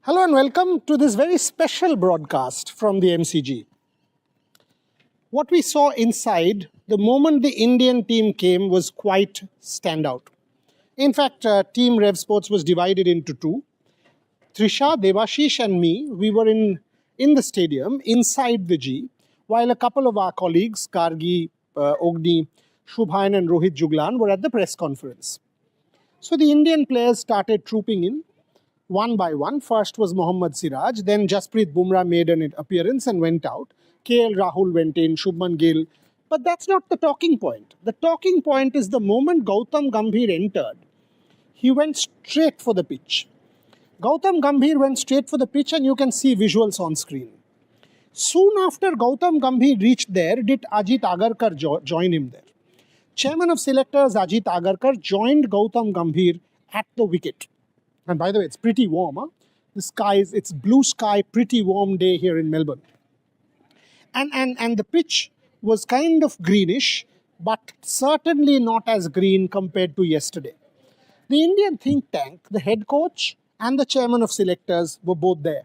Hello and welcome to this very special broadcast from the MCG. What we saw inside the moment the Indian team came was quite standout. In fact, team RevSportz was divided into two. Trisha, Devashish and me, we were in the stadium inside the G, while a couple of our colleagues, Kargi, Ogni, Shubhayan and Rohit Juglan were at the press conference. So the Indian players started trooping in. One by one. First was Mohammad Siraj, then Jasprit Bumrah made an appearance and went out. KL Rahul went in, Shubman Gill. But that's not the talking point. The talking point is the moment Gautam Gambhir entered, he went straight for the pitch. Gautam Gambhir went straight for the pitch and you can see visuals on screen. Soon after Gautam Gambhir reached there, did Ajit Agarkar join him there. Chairman of selectors Ajit Agarkar joined Gautam Gambhir at the wicket. And by the way, it's pretty warm. Huh? It's blue sky, pretty warm day here in Melbourne. And the pitch was kind of greenish, but certainly not as green compared to yesterday. The Indian think tank, the head coach and the chairman of selectors were both there.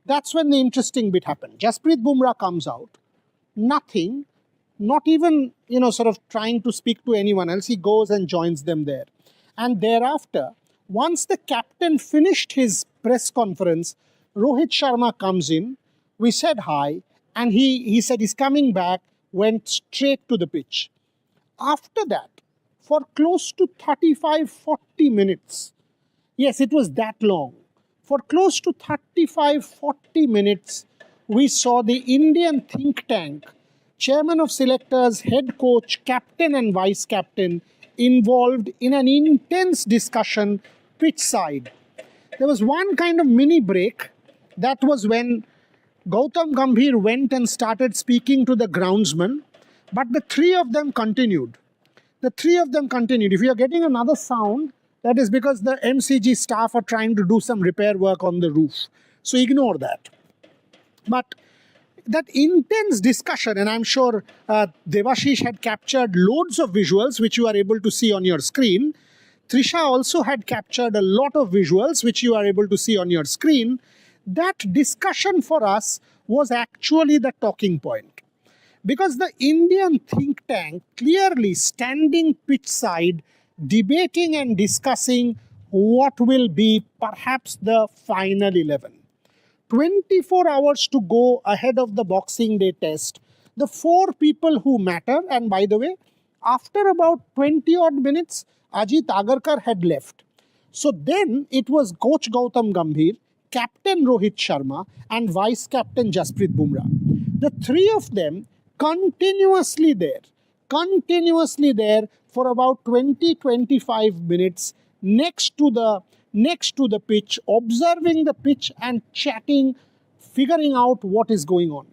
That's when the interesting bit happened. Jasprit Bumrah comes out, nothing, not even, sort of trying to speak to anyone else. He goes and joins them there. And thereafter, once the captain finished his press conference, Rohit Sharma comes in, we said hi, and he said he's coming back, went straight to the pitch. After that, for close to 35-40 minutes, yes, it was that long, for close to 35-40 minutes, we saw the Indian think tank, chairman of selectors, head coach, captain and vice captain, involved in an intense discussion pitch side. There was one kind of mini break. That was when Gautam Gambhir went and started speaking to the groundsman, but the three of them continued. If you are getting another sound, that is because the MCG staff are trying to do some repair work on the roof. So ignore that. But that intense discussion, and I'm sure Devashish had captured loads of visuals which you are able to see on your screen. Trisha also had captured a lot of visuals which you are able to see on your screen. That discussion for us was actually the talking point. Because the Indian think tank clearly standing pitch side, debating and discussing what will be perhaps the final 11. 24 hours to go ahead of the Boxing Day test. The four people who matter, and by the way, after about 20 odd minutes, Ajit Agarkar had left. So then it was Coach Gautam Gambhir, Captain Rohit Sharma and Vice Captain Jasprit Bumrah. The three of them continuously there for about 20-25 minutes next to the pitch, observing the pitch and chatting, figuring out what is going on.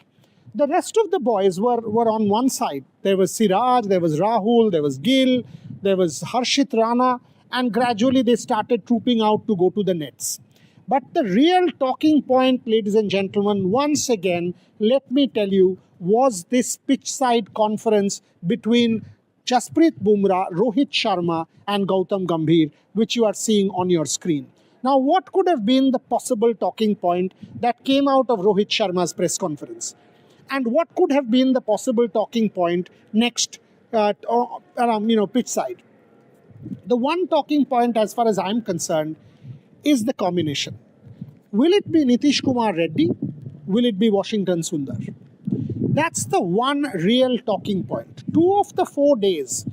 The rest of the boys were on one side. There was Siraj, there was Rahul, there was Gill, there was Harshit Rana, and gradually they started trooping out to go to the nets. But the real talking point, ladies and gentlemen, once again, let me tell you, was this pitch side conference between Jasprit Bumrah, Rohit Sharma and Gautam Gambhir, which you are seeing on your screen. Now, what could have been the possible talking point that came out of Rohit Sharma's press conference? And what could have been the possible talking point next around, pitch side? The one talking point, as far as I'm concerned, is the combination. Will it be Nitish Kumar Reddy? Will it be Washington Sundar? That's the one real talking point. 2 of the 4 days,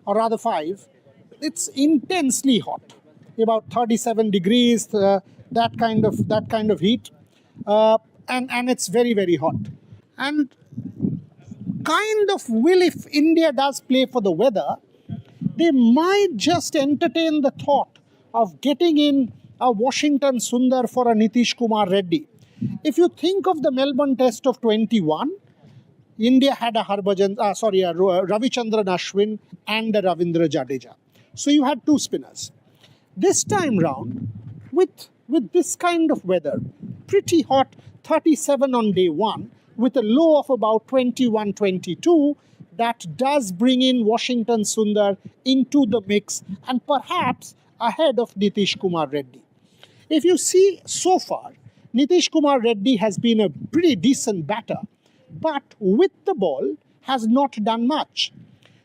or rather 5, it's intensely hot. About 37 degrees, that kind of heat. And it's very, very hot. And kind of will, if India does play for the weather, they might just entertain the thought of getting in a Washington Sundar for a Nitish Kumar Reddy. If you think of the Melbourne Test of 21, India had a Ravichandran Ashwin and a Ravindra Jadeja. So you had 2 spinners. This time round, with this kind of weather, pretty hot, 37 on day 1, with a low of about 21, 22, that does bring in Washington Sundar into the mix and perhaps ahead of Nitish Kumar Reddy. If you see so far, Nitish Kumar Reddy has been a pretty decent batter, but with the ball has not done much.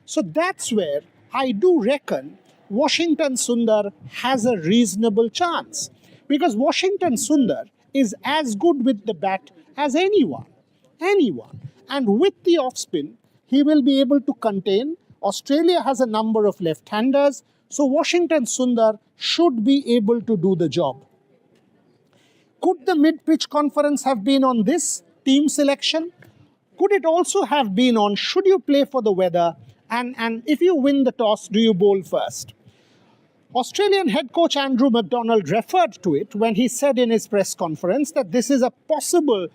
So that's where I do reckon Washington Sundar has a reasonable chance, because Washington Sundar is as good with the bat as anyone. And with the off spin, he will be able to contain. Australia has a number of left-handers, so Washington Sundar should be able to do the job. Could the mid-pitch conference have been on this team selection? Could it also have been on should you play for the weather, and if you win the toss, do you bowl first? Australian head coach Andrew McDonald referred to it when he said in his press conference that this is a possible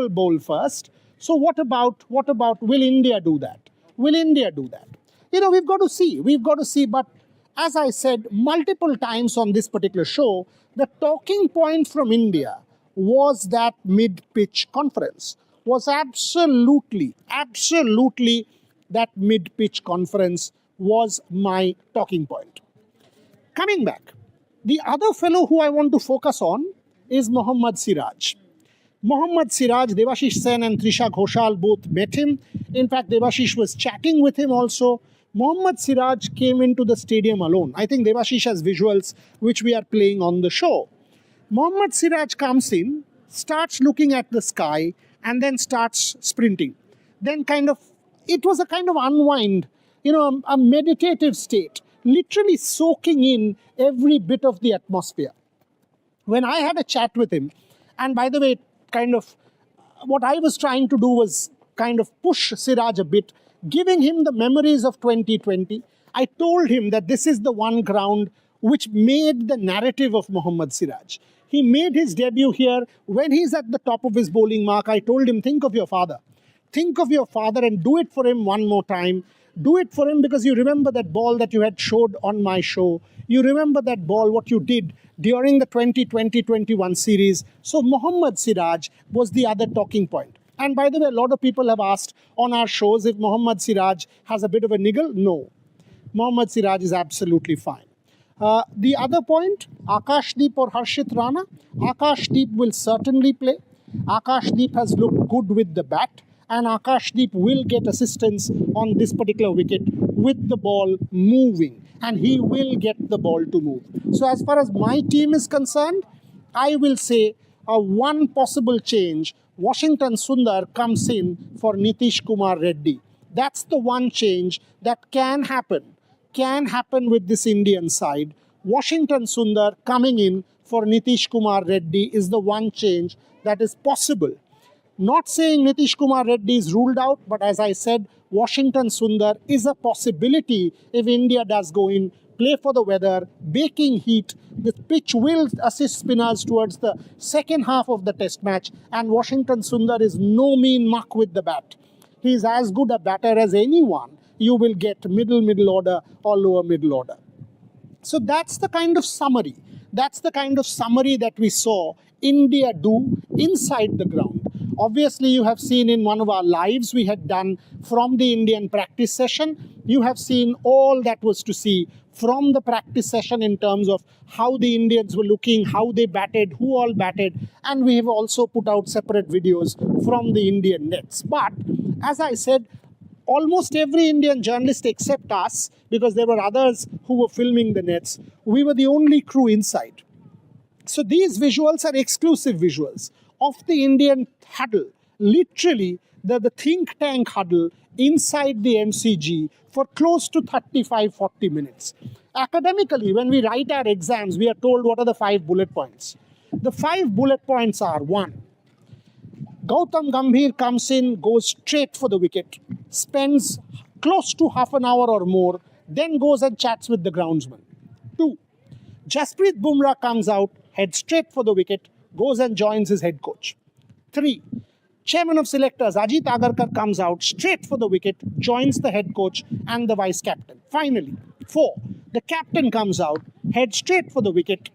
bowl first. So what about will India do that? Will India do that? We've got to see. But as I said multiple times on this particular show, the talking point from India was that mid-pitch conference. Was absolutely that mid-pitch conference was my talking point. Coming back, the other fellow who I want to focus on is Mohammad Siraj. Mohammad Siraj, Devashish Sen and Trisha Ghoshal both met him. In fact, Devashish was chatting with him also. Mohammad Siraj came into the stadium alone. I think Devashish has visuals which we are playing on the show. Mohammad Siraj comes in, starts looking at the sky, and then starts sprinting. Then it was a kind of unwind, a meditative state, literally soaking in every bit of the atmosphere. When I had a chat with him, and by the way, what I was trying to do was push Siraj a bit, giving him the memories of 2020. I told him that this is the one ground which made the narrative of Mohammad Siraj. He made his debut here. When he's at the top of his bowling mark, I told him, think of your father. Think of your father and do it for him one more time. Do it for him because you remember that ball that you had showed on my show. You remember that ball, what you did during the 2020-21 series. So Mohammad Siraj was the other talking point. And by the way, a lot of people have asked on our shows if Mohammad Siraj has a bit of a niggle. No. Mohammad Siraj is absolutely fine. The other point, Akashdeep or Harshit Rana. Akashdeep will certainly play. Akashdeep has looked good with the bat, and Akashdeep will get assistance on this particular wicket with the ball moving, and he will get the ball to move. So as far as my team is concerned, I will say one possible change, Washington Sundar comes in for Nitish Kumar Reddy. That's the one change that can happen with this Indian side. Washington Sundar coming in for Nitish Kumar Reddy is the one change that is possible. Not saying Nitish Kumar Reddy is ruled out, but as I said, Washington Sundar is a possibility if India does go in, play for the weather, baking heat. The pitch will assist spinners towards the second half of the test match, and Washington Sundar is no mean muck with the bat. He is as good a batter as anyone you will get middle order or lower middle order. So that's the kind of summary. That's the kind of summary that we saw India do inside the ground. Obviously, you have seen in one of our lives we had done from the Indian practice session. You have seen all that was to see from the practice session in terms of how the Indians were looking, how they batted, who all batted, and we have also put out separate videos from the Indian nets. But as I said, almost every Indian journalist except us, because there were others who were filming the nets, we were the only crew inside. So these visuals are exclusive visuals of the Indian huddle, literally the think tank huddle inside the MCG for close to 35-40 minutes. Academically, when we write our exams, we are told what are the 5 bullet points. The 5 bullet points are: 1, Gautam Gambhir comes in, goes straight for the wicket, spends close to half an hour or more, then goes and chats with the groundsman. 2, Jasprit Bumrah comes out, heads straight for the wicket, goes and joins his head coach. 3, Chairman of Selectors Ajit Agarkar comes out straight for the wicket, joins the head coach and the vice captain. Finally, 4, the captain comes out, heads straight for the wicket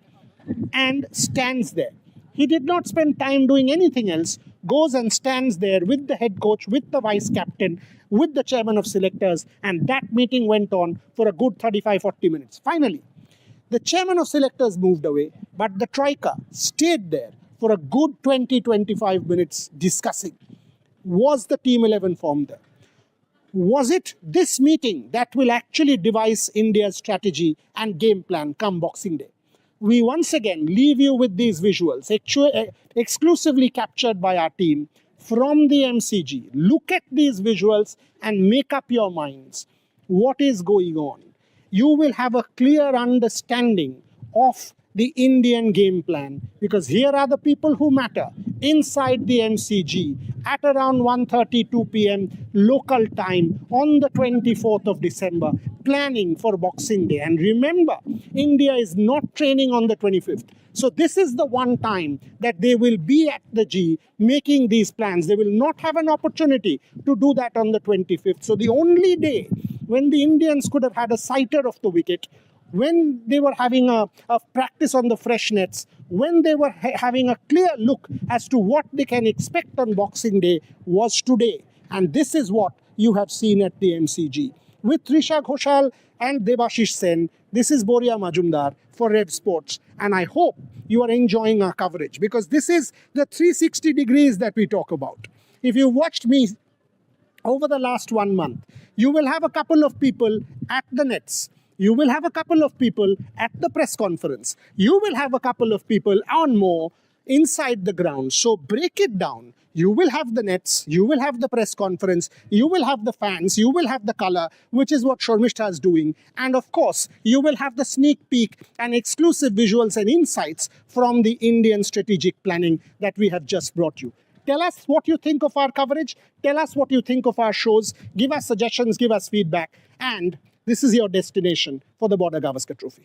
and stands there. He did not spend time doing anything else, goes and stands there with the head coach, with the vice captain, with the chairman of selectors, and that meeting went on for a good 35-40 minutes. Finally, The chairman of selectors moved away, but the Troika stayed there for a good 20-25 minutes discussing. Was the Team 11 formed there? Was it this meeting that will actually devise India's strategy and game plan come Boxing Day? We once again leave you with these visuals, exclusively captured by our team from the MCG. Look at these visuals and make up your minds. What is going on? You will have a clear understanding of the Indian game plan, because here are the people who matter inside the MCG at around 1:32 p.m. local time on the 24th of December, planning for Boxing Day. And remember, India is not training on the 25th. So this is the one time that they will be at the G making these plans. They will not have an opportunity to do that on the 25th. So the only day when the Indians could have had a sighter of the wicket, when they were having a practice on the fresh nets, when they were having a clear look as to what they can expect on Boxing Day, was today. And this is what you have seen at the MCG. With Trisha Ghoshal and Debashish Sen, this is Boria Majumdar for RevSportz. And I hope you are enjoying our coverage, because this is the 360 degrees that we talk about. If you watched me over the last 1 month, you will have a couple of people at the nets. You will have a couple of people at the press conference. You will have a couple of people on more inside the ground. So break it down. You will have the nets, you will have the press conference, you will have the fans, you will have the color, which is what Shormishta is doing. And of course, you will have the sneak peek and exclusive visuals and insights from the Indian strategic planning that we have just brought you. Tell us what you think of our coverage. Tell us what you think of our shows. Give us suggestions, give us feedback. And this is your destination for the Border Gavaskar Trophy.